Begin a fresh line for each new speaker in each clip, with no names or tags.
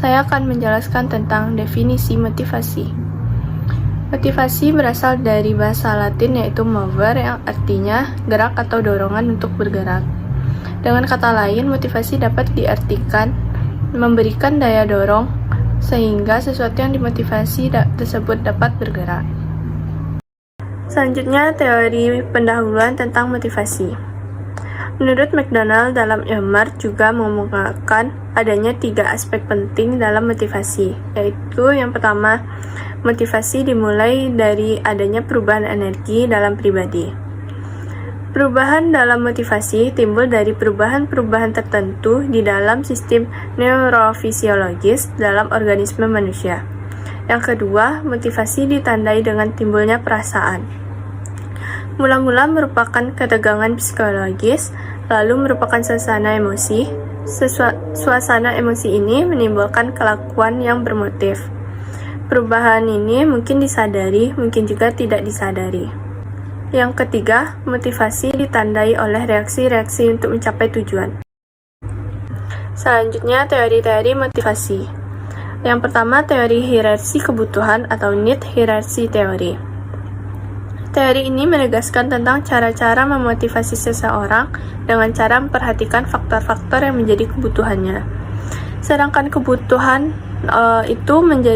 Saya akan menjelaskan tentang definisi motivasi. Motivasi berasal dari bahasa Latin yaitu mover yang artinya gerak atau dorongan untuk bergerak. Dengan kata lain, motivasi dapat diartikan memberikan daya dorong sehingga sesuatu yang dimotivasi tersebut dapat bergerak. Selanjutnya, teori pendahuluan tentang motivasi. Menurut McDonald, dalam Emart juga mengemukakan adanya 3 aspek penting dalam motivasi, yaitu yang pertama, motivasi dimulai dari adanya perubahan energi dalam pribadi. Perubahan dalam motivasi timbul dari perubahan-perubahan tertentu di dalam sistem neurofisiologis dalam organisme manusia. Yang kedua, motivasi ditandai dengan timbulnya perasaan. Mula-mula merupakan ketegangan psikologis, lalu merupakan suasana emosi. Suasana emosi ini menimbulkan kelakuan yang bermotif. Perubahan ini mungkin disadari, mungkin juga tidak disadari. Yang ketiga, motivasi ditandai oleh reaksi-reaksi untuk mencapai tujuan. Selanjutnya, teori-teori motivasi. Yang pertama, teori hierarki kebutuhan atau need hierarchy theory. Teori ini menegaskan tentang cara-cara memotivasi seseorang dengan cara memperhatikan faktor-faktor yang menjadi kebutuhannya. Sedangkan kebutuhan itu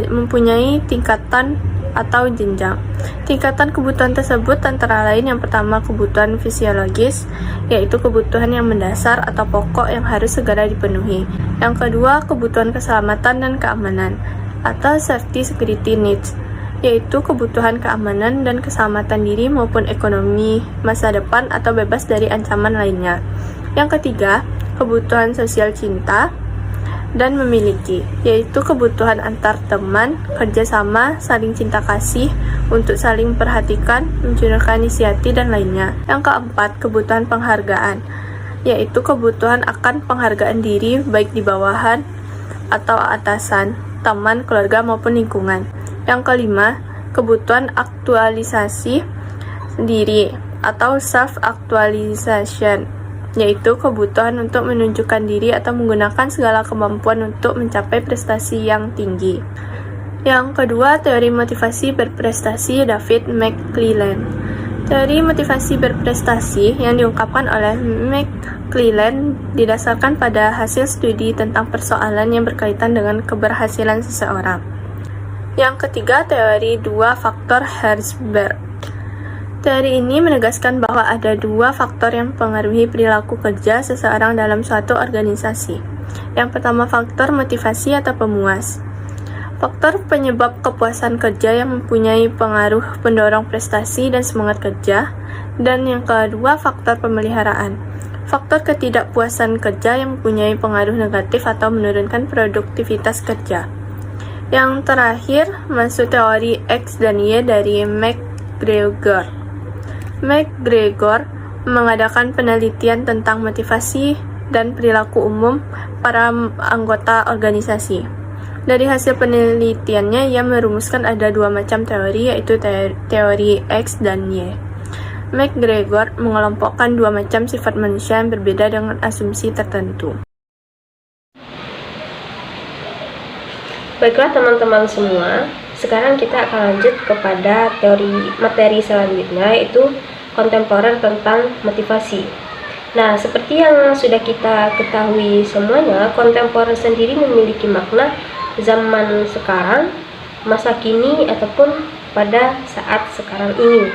mempunyai tingkatan atau jenjang. Tingkatan kebutuhan tersebut antara lain yang pertama kebutuhan fisiologis, yaitu kebutuhan yang mendasar atau pokok yang harus segera dipenuhi. Yang kedua, kebutuhan keselamatan dan keamanan atau safety security needs, yaitu kebutuhan keamanan dan keselamatan diri maupun ekonomi masa depan atau bebas dari ancaman lainnya. Yang ketiga, kebutuhan sosial cinta dan memiliki, yaitu kebutuhan antar teman, kerjasama, saling cinta kasih, untuk saling memperhatikan, mencurahkan inisiatif dan lainnya. Yang keempat, kebutuhan penghargaan, yaitu kebutuhan akan penghargaan diri baik di bawahan atau atasan, teman, keluarga maupun lingkungan. Yang kelima, kebutuhan aktualisasi diri atau self-actualization, yaitu kebutuhan untuk menunjukkan diri atau menggunakan segala kemampuan untuk mencapai prestasi yang tinggi. Yang kedua, teori motivasi berprestasi David McClelland. Teori motivasi berprestasi yang diungkapkan oleh McClelland didasarkan pada hasil studi tentang persoalan yang berkaitan dengan keberhasilan seseorang. Yang ketiga, teori 2 faktor Herzberg. Teori ini menegaskan bahwa ada 2 faktor yang mempengaruhi perilaku kerja seseorang dalam suatu organisasi. Yang pertama, faktor motivasi atau pemuas. Faktor penyebab kepuasan kerja yang mempunyai pengaruh pendorong prestasi dan semangat kerja. Dan yang kedua, faktor pemeliharaan. Faktor ketidakpuasan kerja yang mempunyai pengaruh negatif atau menurunkan produktivitas kerja. Yang terakhir, masuk teori X dan Y dari McGregor. McGregor mengadakan penelitian tentang motivasi dan perilaku umum para anggota organisasi. Dari hasil penelitiannya, ia merumuskan ada 2 macam teori, yaitu teori X dan Y. McGregor mengelompokkan 2 macam sifat manusia yang berbeda dengan asumsi tertentu.
Baiklah teman-teman semua, sekarang kita akan lanjut kepada materi selanjutnya, yaitu kontemporer tentang motivasi. Nah, seperti yang sudah kita ketahui semuanya, kontemporer sendiri memiliki makna zaman sekarang, masa kini, ataupun pada saat sekarang ini.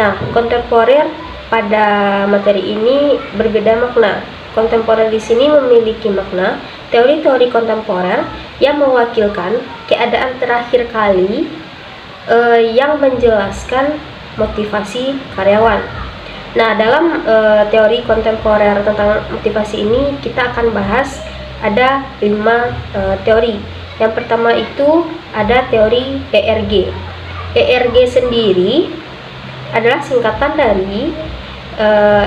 Nah, kontemporer pada materi ini berbeda makna. Kontemporer di sini memiliki makna teori-teori kontemporer yang mewakilkan keadaan terakhir kali yang menjelaskan motivasi karyawan. Nah, dalam teori kontemporer tentang motivasi ini kita akan bahas ada 5 teori. Yang pertama itu ada teori ERG. ERG sendiri adalah singkatan dari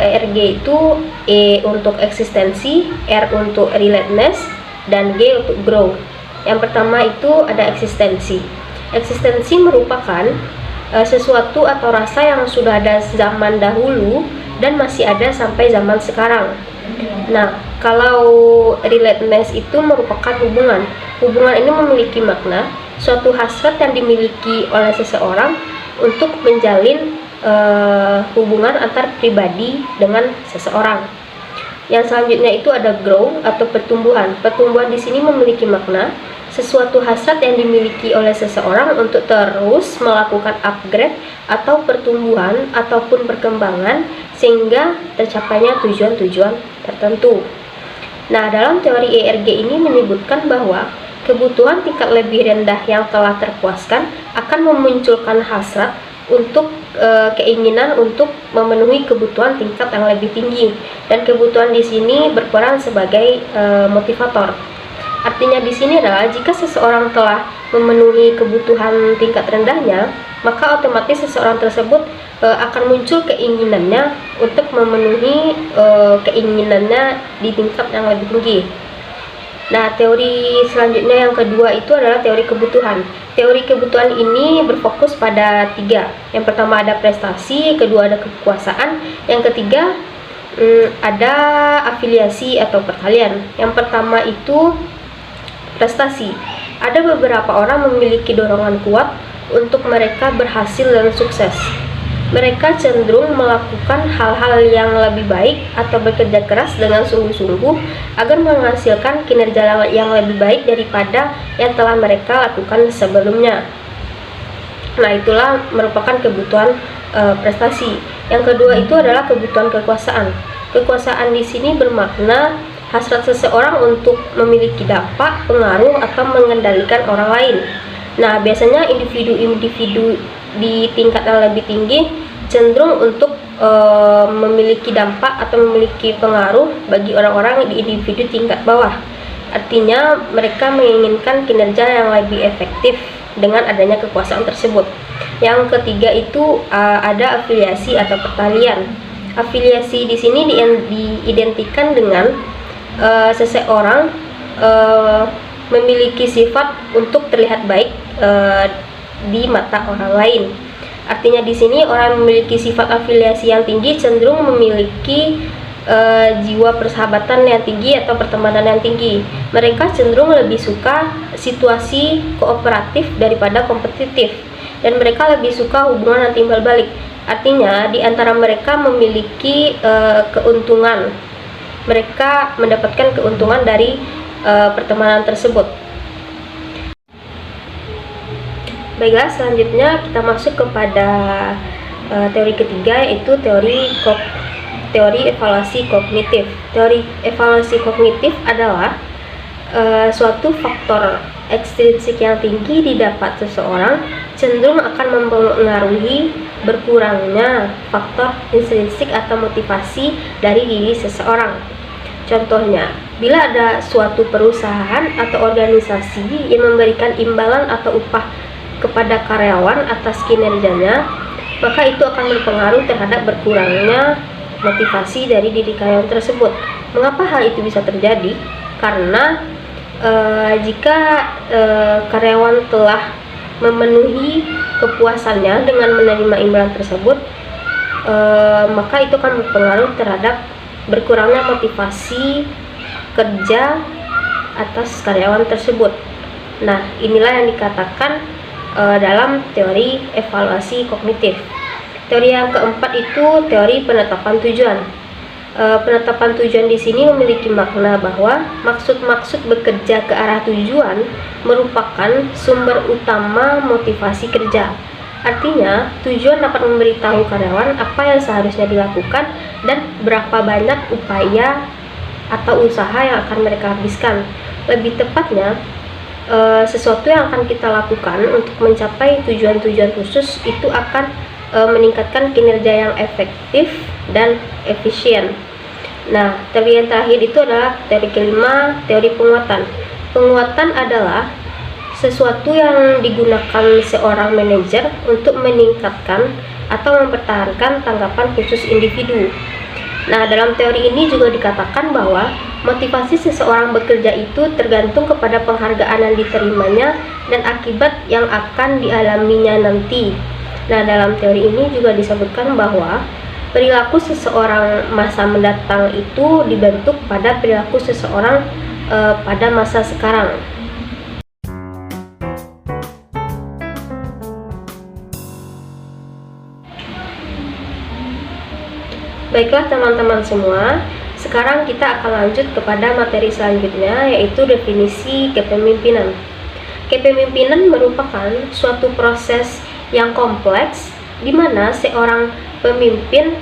ERG itu E untuk eksistensi, R untuk relatedness, dan G untuk grow. Yang pertama itu ada eksistensi. Eksistensi merupakan sesuatu atau rasa yang sudah ada zaman dahulu dan masih ada sampai zaman sekarang. Nah, Kalau relatedness itu merupakan hubungan. Hubungan ini memiliki makna suatu hasrat yang dimiliki oleh seseorang untuk menjalin hubungan antar pribadi dengan seseorang. Yang selanjutnya itu ada grow atau pertumbuhan. Pertumbuhan di sini memiliki makna sesuatu hasrat yang dimiliki oleh seseorang untuk terus melakukan upgrade atau pertumbuhan ataupun perkembangan sehingga tercapainya tujuan-tujuan tertentu. Nah, dalam teori ERG ini menyebutkan bahwa kebutuhan tingkat lebih rendah yang telah terpuaskan akan memunculkan hasrat untuk keinginan untuk memenuhi kebutuhan tingkat yang lebih tinggi, dan kebutuhan di sini berperan sebagai motivator. Artinya di sini adalah jika seseorang telah memenuhi kebutuhan tingkat rendahnya, maka otomatis seseorang tersebut akan muncul keinginannya untuk memenuhi keinginannya di tingkat yang lebih tinggi. Nah, teori selanjutnya yang kedua itu adalah teori kebutuhan. Teori kebutuhan ini berfokus pada 3. Yang pertama ada prestasi, kedua ada kekuasaan, yang ketiga ada afiliasi atau pertalian. Yang pertama itu prestasi. Ada beberapa orang memiliki dorongan kuat untuk mereka berhasil dan sukses. Mereka cenderung melakukan hal-hal yang lebih baik atau bekerja keras dengan sungguh-sungguh agar menghasilkan kinerja yang lebih baik daripada yang telah mereka lakukan sebelumnya. Nah, itulah merupakan kebutuhan prestasi. Yang kedua itu adalah kebutuhan kekuasaan. Kekuasaan di sini bermakna hasrat seseorang untuk memiliki dampak, pengaruh, atau mengendalikan orang lain. Nah, biasanya individu-individu di tingkat yang lebih tinggi cenderung untuk memiliki dampak atau memiliki pengaruh bagi orang-orang di individu tingkat bawah. Artinya mereka menginginkan kinerja yang lebih efektif dengan adanya kekuasaan tersebut. Yang ketiga itu ada afiliasi atau pertalian. Afiliasi di sini diidentikan dengan seseorang memiliki sifat untuk terlihat baik di mata orang lain. Artinya di sini orang memiliki sifat afiliasi yang tinggi cenderung memiliki jiwa persahabatan yang tinggi atau pertemanan yang tinggi. Mereka cenderung lebih suka situasi kooperatif daripada kompetitif, dan mereka lebih suka hubungan yang timbal balik. Artinya di antara mereka memiliki keuntungan. Mereka mendapatkan keuntungan dari pertemanan tersebut. Baiklah, selanjutnya kita masuk kepada teori ketiga, yaitu teori evaluasi kognitif. Teori evaluasi kognitif adalah suatu faktor ekstrinsik yang tinggi didapat seseorang cenderung akan mempengaruhi berkurangnya faktor intrinsik atau motivasi dari diri seseorang. Contohnya, bila ada suatu perusahaan atau organisasi yang memberikan imbalan atau upah kepada karyawan atas kinerjanya, maka itu akan berpengaruh terhadap berkurangnya motivasi dari diri karyawan tersebut. Mengapa hal itu bisa terjadi? Karena jika karyawan telah memenuhi kepuasannya dengan menerima imbalan tersebut, maka itu akan berpengaruh terhadap berkurangnya motivasi kerja atas karyawan tersebut. Nah, inilah yang dikatakan dalam teori evaluasi kognitif. Teori yang keempat itu teori penetapan tujuan. Penetapan tujuan di sini memiliki makna bahwa maksud-maksud bekerja ke arah tujuan merupakan sumber utama motivasi kerja. Artinya, tujuan dapat memberitahu karyawan apa yang seharusnya dilakukan dan berapa banyak upaya atau usaha yang akan mereka habiskan. Lebih tepatnya, sesuatu yang akan kita lakukan untuk mencapai tujuan-tujuan khusus itu akan meningkatkan kinerja yang efektif dan efisien. Nah, teori yang terakhir itu adalah teori kelima, teori penguatan. Penguatan adalah sesuatu yang digunakan seorang manajer untuk meningkatkan atau mempertahankan tanggapan khusus individu. Nah, dalam teori ini juga dikatakan bahwa motivasi seseorang bekerja itu tergantung kepada penghargaan yang diterimanya dan akibat yang akan dialaminya nanti. Nah, dalam teori ini juga disebutkan bahwa Perilaku seseorang masa mendatang itu dibentuk pada perilaku seseorang pada masa sekarang. Baiklah teman-teman semua, sekarang kita akan lanjut kepada materi selanjutnya, yaitu definisi kepemimpinan. Kepemimpinan merupakan suatu proses yang kompleks di mana seorang pemimpin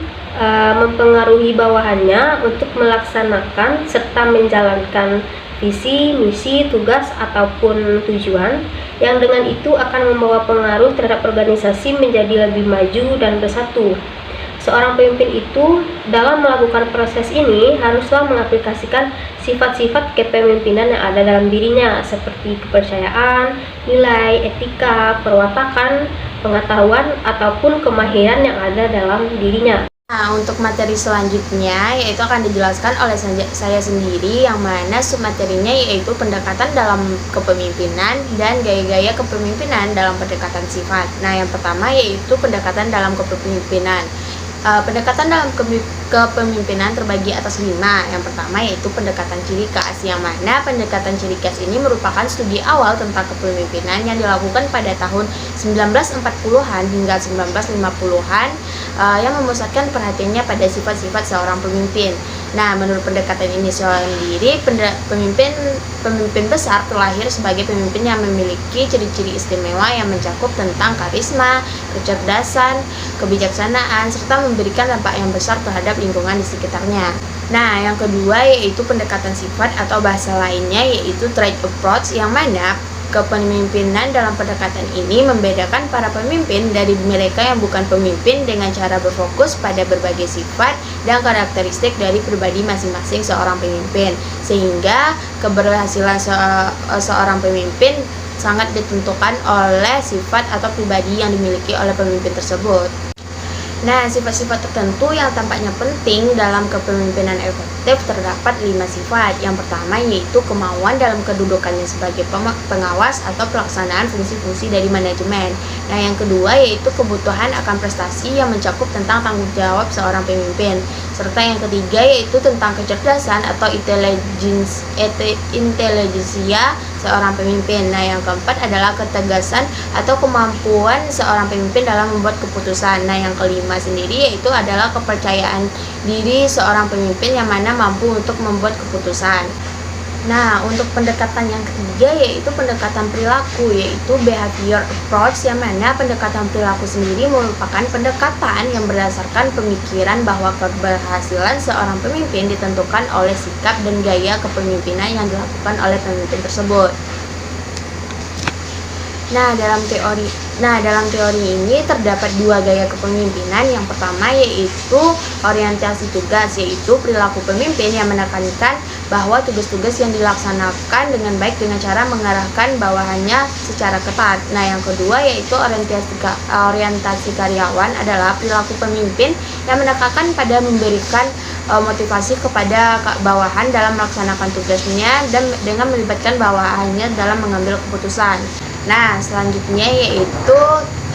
mempengaruhi bawahannya untuk melaksanakan serta menjalankan visi, misi, tugas, ataupun tujuan yang dengan itu akan membawa pengaruh terhadap organisasi menjadi lebih maju dan bersatu. Seorang pemimpin itu dalam melakukan proses ini haruslah mengaplikasikan sifat-sifat kepemimpinan yang ada dalam dirinya seperti kepercayaan, nilai, etika, perwatakan, pengetahuan, ataupun kemahiran yang ada dalam dirinya.
Nah, untuk materi selanjutnya yaitu akan dijelaskan oleh saya sendiri, yang mana submaterinya yaitu pendekatan dalam kepemimpinan dan gaya-gaya kepemimpinan dalam pendekatan sifat. Nah, yang pertama yaitu pendekatan dalam kepemimpinan. Pendekatan dalam kepemimpinan terbagi atas 5. Yang pertama yaitu pendekatan ciri khas, yang mana pendekatan ciri khas ini merupakan studi awal tentang kepemimpinan yang dilakukan pada tahun 1940-an hingga 1950-an yang memusatkan perhatiannya pada sifat-sifat seorang pemimpin. Nah, menurut pendekatan ini sendiri, pemimpin besar terlahir sebagai pemimpin yang memiliki ciri-ciri istimewa yang mencakup tentang karisma, kecerdasan, kebijaksanaan, serta memberikan dampak yang besar terhadap lingkungan di sekitarnya. Nah, yang kedua yaitu pendekatan sifat atau bahasa lainnya yaitu trait approach, yang mana kepemimpinan dalam pendekatan ini membedakan para pemimpin dari mereka yang bukan pemimpin dengan cara berfokus pada berbagai sifat dan karakteristik dari pribadi masing-masing seorang pemimpin, sehingga keberhasilan seorang pemimpin sangat ditentukan oleh sifat atau pribadi yang dimiliki oleh pemimpin tersebut. Nah, sifat-sifat tertentu yang tampaknya penting dalam kepemimpinan efektif terdapat 5 sifat. Yang pertama yaitu kemauan dalam kedudukannya sebagai pengawas atau pelaksanaan fungsi-fungsi dari manajemen. Nah, yang kedua yaitu kebutuhan akan prestasi yang mencakup tentang tanggung jawab seorang pemimpin. Serta yang ketiga yaitu tentang kecerdasan atau intelijensia seorang pemimpin. Nah, yang keempat adalah ketegasan atau kemampuan seorang pemimpin dalam membuat keputusan. Nah, yang kelima sendiri yaitu adalah kepercayaan diri seorang pemimpin yang mana mampu untuk membuat keputusan. Nah, untuk pendekatan yang ketiga yaitu pendekatan perilaku, yaitu behavior approach, yang mana pendekatan perilaku sendiri merupakan pendekatan yang berdasarkan pemikiran bahwa keberhasilan seorang pemimpin ditentukan oleh sikap dan gaya kepemimpinan yang dilakukan oleh pemimpin tersebut. Nah, dalam teori ini terdapat 2 gaya kepemimpinan. Yang pertama yaitu orientasi tugas, yaitu perilaku pemimpin yang menekankan bahwa tugas-tugas yang dilaksanakan dengan baik dengan cara mengarahkan bawahannya secara ketat. Nah, yang kedua yaitu orientasi karyawan adalah perilaku pemimpin yang menekankan pada memberikan motivasi kepada bawahan dalam melaksanakan tugasnya dan dengan melibatkan bawahannya dalam mengambil keputusan. Nah, selanjutnya yaitu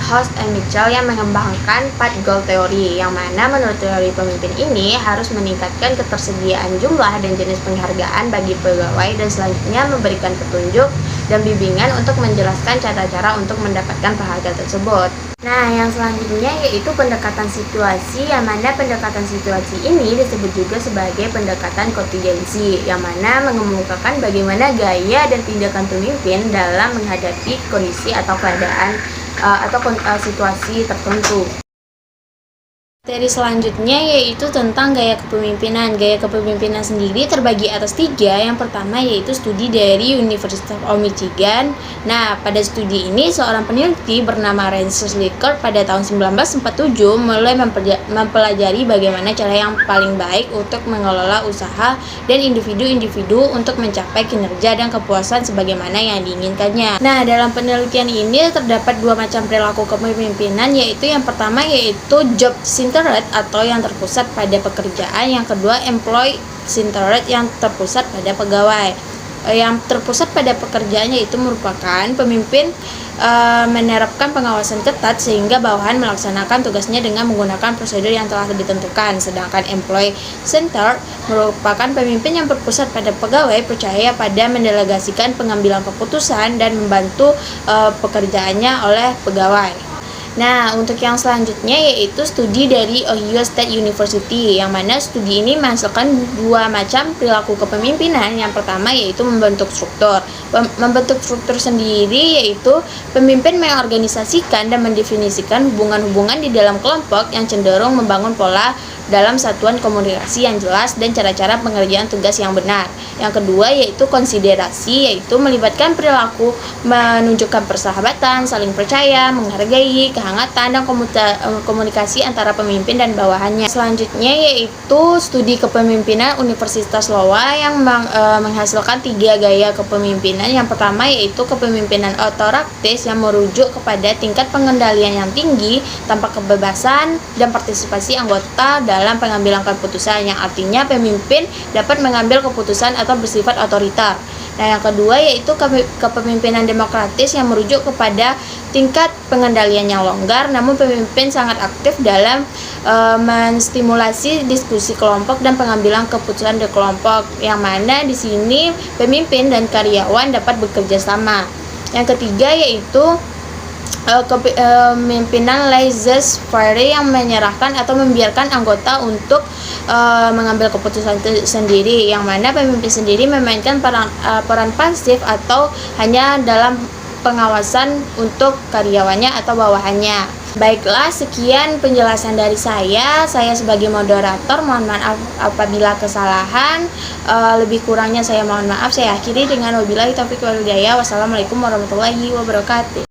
Host and Mitchell yang mengembangkan 4 goal theory, yang mana menurut teori pemimpin ini harus meningkatkan ketersediaan jumlah dan jenis penghargaan bagi pegawai dan selanjutnya memberikan petunjuk dan bimbingan untuk menjelaskan cara-cara untuk mendapatkan penghargaan tersebut. Nah, yang selanjutnya yaitu pendekatan situasi, yang mana pendekatan situasi ini disebut juga sebagai pendekatan kontingensi, yang mana mengemukakan bagaimana gaya dan tindakan pemimpin dalam menghadapi kondisi atau keadaan atau situasi tertentu. Materi selanjutnya yaitu tentang gaya kepemimpinan. Gaya kepemimpinan sendiri terbagi atas 3. Yang pertama yaitu studi dari University of Michigan. Nah, pada studi ini seorang peneliti bernama Francis Likert pada tahun 1947 mulai mempelajari bagaimana cara yang paling baik untuk mengelola usaha dan individu-individu untuk mencapai kinerja dan kepuasan sebagaimana yang diinginkannya. Nah, dalam penelitian ini terdapat 2 macam perilaku kepemimpinan, yaitu yang pertama yaitu job centered atau yang terpusat pada pekerjaan, yang kedua employee centered yang terpusat pada pegawai. yang terpusat pada pekerjaannya itu merupakan pemimpin menerapkan pengawasan ketat sehingga bawahan melaksanakan tugasnya dengan menggunakan prosedur yang telah ditentukan. Sedangkan employee center merupakan pemimpin yang berpusat pada pegawai, percaya pada mendelegasikan pengambilan keputusan dan membantu pekerjaannya oleh pegawai. Nah, untuk yang selanjutnya yaitu studi dari Ohio State University, yang mana studi ini menghasilkan dua macam perilaku kepemimpinan. Yang pertama yaitu membentuk struktur. Membentuk struktur sendiri yaitu pemimpin mengorganisasikan dan mendefinisikan hubungan-hubungan di dalam kelompok yang cenderung membangun pola dalam satuan komunikasi yang jelas dan cara-cara pengerjaan tugas yang benar. Yang kedua yaitu konsiderasi, yaitu melibatkan perilaku menunjukkan persahabatan, saling percaya, menghargai, kehangatan, dan komunikasi antara pemimpin dan bawahannya. Selanjutnya yaitu studi kepemimpinan Universitas Iowa yang menghasilkan 3 gaya kepemimpinan. Yang pertama yaitu kepemimpinan otoraktis yang merujuk kepada tingkat pengendalian yang tinggi tanpa kebebasan dan partisipasi anggota dalam pengambilan keputusan, yang artinya pemimpin dapat mengambil keputusan atau bersifat otoriter. Nah, yang kedua yaitu kepemimpinan demokratis yang merujuk kepada tingkat pengendalian yang longgar, namun pemimpin sangat aktif dalam menstimulasi diskusi kelompok dan pengambilan keputusan di kelompok, yang mana di sini pemimpin dan karyawan dapat bekerja sama. Yang ketiga yaitu kepemimpinan laissez-faire yang menyerahkan atau membiarkan anggota untuk mengambil keputusan sendiri, yang mana pemimpin sendiri memainkan peran pasif atau hanya dalam pengawasan untuk karyawannya atau bawahannya. Baiklah, sekian penjelasan dari saya. Saya sebagai moderator mohon maaf apabila kesalahan. Lebih kurangnya saya mohon maaf. Saya akhiri dengan wabillahi taufiq wal hidayah. Wassalamualaikum warahmatullahi wabarakatuh.